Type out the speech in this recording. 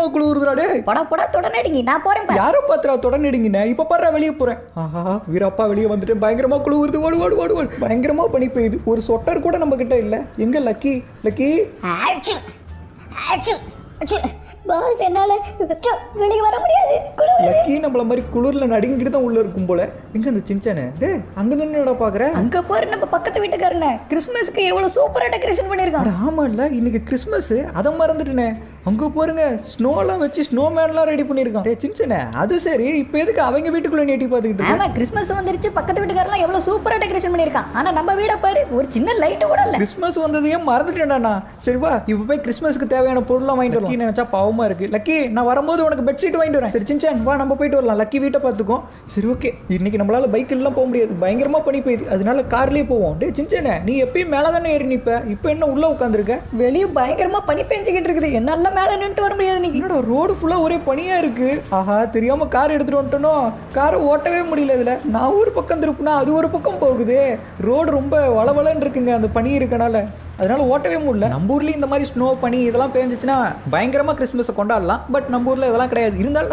பயங்கரமா குளிருதுடா டே. பட தொடனடிங்க நான் போறேன். யாரை பாத்துறா தொடனடிங்கண்ணே? இப்ப பாரு வெளியே போறேன். ஆஹா வீரப்பா வெளியே வந்துட்டு பயங்கரமா குளிருது. ஓடு ஓடு ஓடு ஓடு. பயங்கரமா பனி பெய்யுது. ஒரு சொட்டர் கூட நம்ம கிட்ட இல்ல. எங்க லக்கி? லக்கி பாஸ் என்னால வெளியே வர முடியாது. லக்கி நம்மள மாதிரி குளிர்ல நடுங்கிட்டு தான் உள்ள இருக்கும் போல. எங்க அந்த சின்சானே? டே அங்க நின்னுடா பாக்குற. அங்க பாரு நம்ம பக்கத்து வீட்டுக்காரனே கிறிஸ்மஸ்க்கு எவ்வளவு சூப்பரா டெக்கரேஷன் பண்ணிருக்கான். ஆமா இல்ல இன்னைக்கு கிறிஸ்மஸ் அத மறந்துட்டேனே. அங்க பாருங்க ஸ்னோலாம் வச்சு ஸ்னோமேன்லாம் ரெடி பண்ணிருக்கான். டே சின்சானே அது சரி இப்போ எதுக்கு அவங்க வீட்டுக்குள்ள நீட்டி பாத்துக்கிட்டு? ஆமா கிறிஸ்மஸ் வந்துருச்சு. பக்கத்து வீட்டுக்காரலாம் எவ்வளவு சூப்பரா டெக்கரேஷன் பண்ணிருக்கான். ஆனா நம்ம வீட பாரு ஒரு சின்ன லைட் கூட இல்ல. கிறிஸ்மஸ் வந்ததையே மறந்துட்டேன்டா. சரி வா இப்போ போய் கிறிஸ்மஸ்க்கு தேவையான பொருள்லாம் வாங்கிட்டு வரலாம். நினைச்சா பாவமா இருக்கு. லக்கி நான் வரும்போது உனக்கு பெட்ஷீட் வாங்கிட்டு வரேன். சரி சின்சான் வா நம்ம போயிட்டு வரலாம். லக்கி வீட்டை பார்த்துக்கோ. சரி ஓகே இன்னைக்கு நம்மளால பைக் எல்லாம் போக முடியாது. பயங்கரமா பனி பெய்யுது. அதனால கார்லயே போவோம். டே சின்சானே நீ எப்பயும் மேல தானே ஏறி நிப்ப. இப்போ என்ன உள்ள உட்காந்துருக்க? வெளியே பயங்கரமா பனி பெஞ்சுக்கிட்டு இருக்குது. என்னால மேல நின்று வர முடியாது. என்னடா ரோடு ஃபுல்லா ஒரே பனியா இருக்கு. ஆஹா தெரியாம கார் எடுத்துட்டு வந்துட்டனோ. காரை ஓட்டவே முடியல. இதுல நான் ஒரு பக்கம் திருப்புனா அது ஒரு பக்கம் போகுது. ரோடு ரொம்ப வளவளன்னு இருக்குங்க அந்த பனி இருக்கனால. அதனால ஓட்டவே முடியல. நம்ம ஊர்லயும் இந்த மாதிரி ஸ்னோ பனி இதெல்லாம் பேஞ்சிச்சுன்னா பயங்கரமா கிறிஸ்மஸ் கொண்டாடலாம். பட் நம்ம ஊர்ல இதெல்லாம் கிடையாது. இருந்தாலும்